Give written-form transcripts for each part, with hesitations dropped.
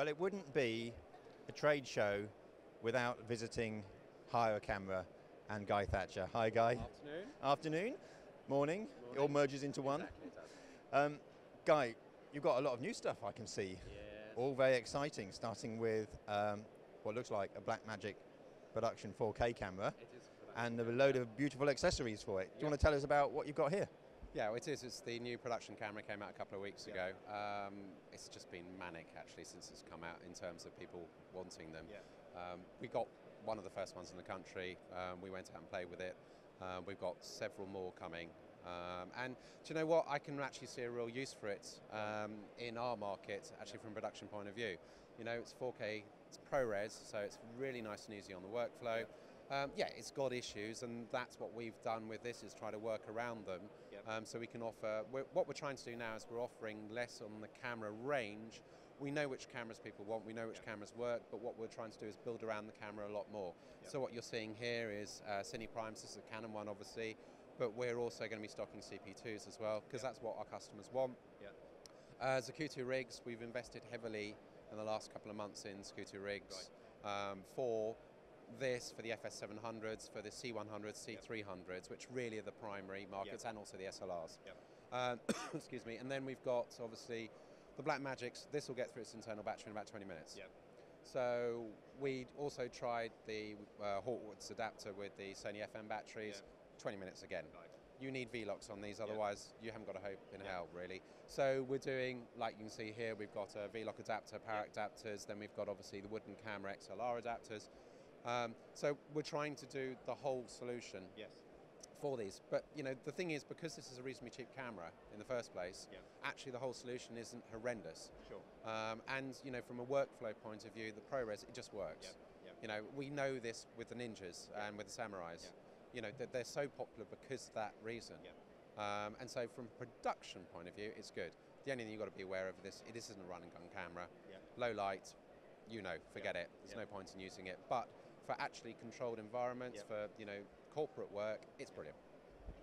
Well, it wouldn't be a trade show without visiting Hireacamera and Guy Thatcher. Hi, Guy. Afternoon. Afternoon. Morning. It all merges into one. Exactly, it does. Guy, you've got a lot of new stuff I can see. Yes. All very exciting, starting with what looks like a Blackmagic production 4K camera. It is and a load of beautiful accessories for it. Do you want to tell us about what you've got here? Yeah, it is. It's the new production camera, came out a couple of weeks ago. It's just been manic actually since it's come out in terms of people wanting them. We got one of the first ones in the country. We went out and played with it. We've got several more coming. And do you know what? I can actually see a real use for it in our market, actually from a production point of view. You know, it's 4K, it's ProRes, so it's really nice and easy on the workflow. Yeah, it's got issues, and that's what we've done with this, is try to work around them. So we can offer, what we're trying to do now is we're offering less on the camera range. We know which cameras people want, we know which cameras work, but what we're trying to do is build around the camera a lot more. So what you're seeing here is Cine Primes. This is a Canon one, obviously, but we're also going to be stocking CP2s as well, because that's what our customers want. Zacuto rigs, we've invested heavily in the last couple of months in Zacuto rigs for this, for the FS700s, for the C100s, C300s, which really are the primary markets, and also the SLRs. Excuse me. And then we've got, obviously, the Blackmagics. This will get through its internal battery in about 20 minutes. So we also tried the Hawkwood's adapter with the Sony FM batteries, 20 minutes again. You need V-locks on these, otherwise you haven't got a hope in hell, really. So we're doing, like you can see here, we've got a V-lock adapter, power adapters, then we've got obviously the wooden camera XLR adapters. So we're trying to do the whole solution for these. But you know, the thing is, because this is a reasonably cheap camera in the first place, actually the whole solution isn't horrendous. And you know, from a workflow point of view, the ProRes, it just works. You know, we know this with the Ninjas and with the Samurais. You know, they're so popular because of that reason. And so from a production point of view, it's good. The only thing you've got to be aware of this, it isn't a run and gun camera. Low light, you know, forget it. There's no point in using it. But for actually controlled environments, for, you know, corporate work, it's brilliant.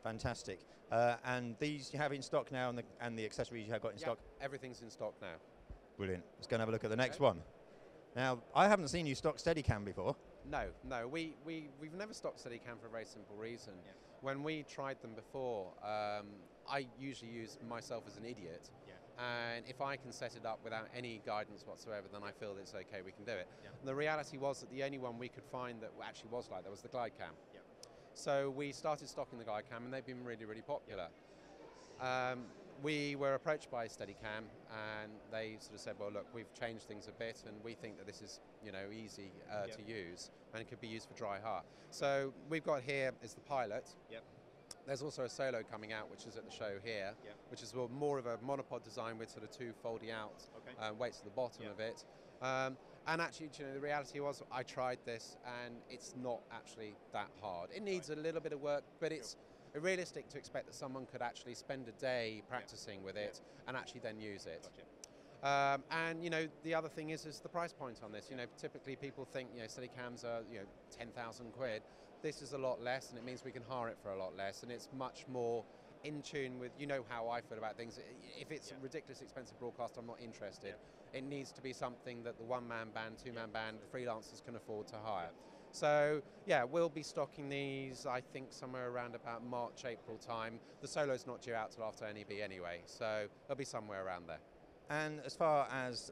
Fantastic. And these you have in stock now, and the accessories you have got in stock? Everything's in stock now. Brilliant. Let's go and have a look at the next one. Now, I haven't seen you stock Steadicam before. No, we've never stocked Steadicam for a very simple reason. When we tried them before, I usually use myself as an idiot, and if I can set it up without any guidance whatsoever, then I feel that it's okay, we can do it. And the reality was that the only one we could find that actually was like that was the GlideCam. So we started stocking the GlideCam, and they've been really, really popular. We were approached by Steadicam, and they sort of said, well, look, we've changed things a bit, and we think that this is, you know, easy to use, and it could be used for dry heart. So we've got here is the Pilot. There's also a Solo coming out, which is at the show here, which is more of a monopod design with sort of two folding out weights at the bottom of it. And actually, you know, the reality was I tried this, and it's not actually that hard. It needs a little bit of work, but it's realistic to expect that someone could actually spend a day practicing with it and actually then use it. And you know, the other thing is the price point on this. You know, typically people think, you know, Steadicams are, you know, 10,000 quid. This is a lot less, and it means we can hire it for a lot less, and it's much more in tune with, you know how I feel about things. If it's a ridiculously expensive broadcast, I'm not interested. It needs to be something that the one-man band, two-man band, the freelancers can afford to hire. So yeah, we'll be stocking these, I think, somewhere around about March, April time. The Solo's not due out till after NEB anyway, so it'll be somewhere around there. And as far as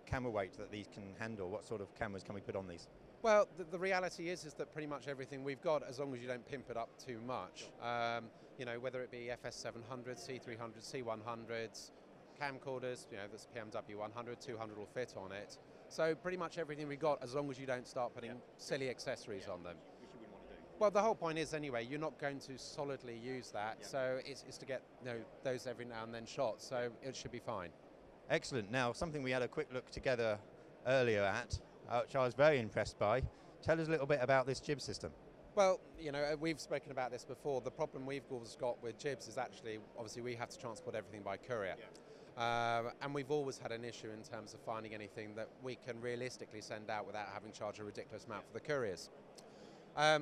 camera weight that these can handle, what sort of cameras can we put on these? Well, the reality is that pretty much everything we've got, as long as you don't pimp it up too much, you know, whether it be FS700s, C300s, C100s, camcorders, you know, this PMW 100, 200 will fit on it. So pretty much everything we got, as long as you don't start putting silly accessories on them. Which you wouldn't want to do. Well, the whole point is anyway, you're not going to solidly use that, so it's to get, you know, those every now and then shots, so it should be fine. Excellent. Now, something we had a quick look together earlier at, which I was very impressed by. Tell us a little bit about this jib system. Well, you know, we've spoken about this before. The problem we've always got with jibs is actually, obviously, we have to transport everything by courier. And we've always had an issue in terms of finding anything that we can realistically send out without having to charge a ridiculous amount for the couriers. I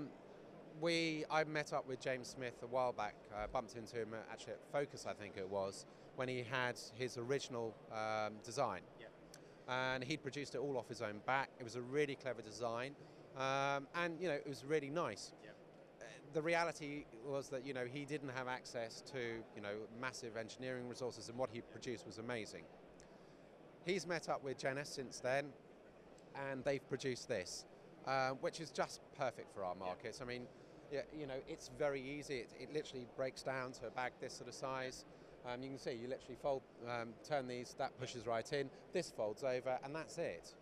met up with James Smith a while back, bumped into him actually at Focus, I think it was, when he had his original design. and he'd produced it all off his own back. It was a really clever design, and you know, it was really nice. Yeah. The reality was that, you know, he didn't have access to, you know, massive engineering resources, and what he produced was amazing. He's met up with Genesis since then, and they've produced this, which is just perfect for our markets. I mean, yeah, you know, it's very easy. It literally breaks down to a bag this sort of size. You can see, you literally fold, turn these, that pushes right in, this folds over, and that's it.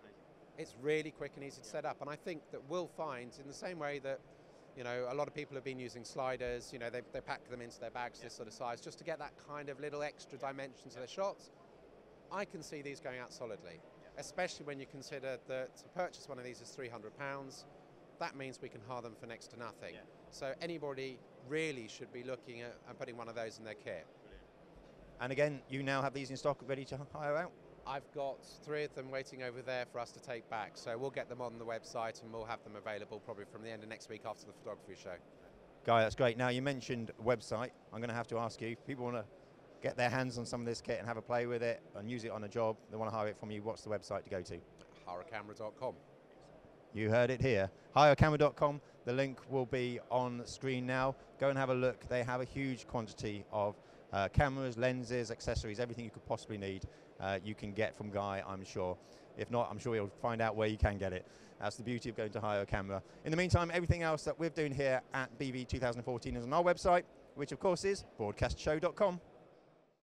It's really quick and easy to set up, and I think that we'll find, in the same way that, you know, a lot of people have been using sliders, you know, they pack them into their bags this sort of size, just to get that kind of little extra dimension to their shots. I can see these going out solidly, especially when you consider that to purchase one of these is £300. That means we can hire them for next to nothing. Yeah. So anybody really should be looking at and putting one of those in their kit. And again, you now have these in stock ready to hire out? I've got 3 of them waiting over there for us to take back, so we'll get them on the website and we'll have them available probably from the end of next week after the photography show. Guy, that's great. Now, you mentioned website. I'm going to have to ask you, if people want to get their hands on some of this kit and have a play with it and use it on a job, they want to hire it from you, what's the website to go to? Hireacamera.com. You heard it here. Hireacamera.com. The link will be on screen now. Go and have a look. They have a huge quantity of cameras, lenses, accessories, everything you could possibly need. You can get from Guy, I'm sure. If not, I'm sure you'll find out where you can get it. That's the beauty of going to Hireacamera. In the meantime, everything else that we're doing here at BVE 2014 is on our website, which of course is broadcastshow.com.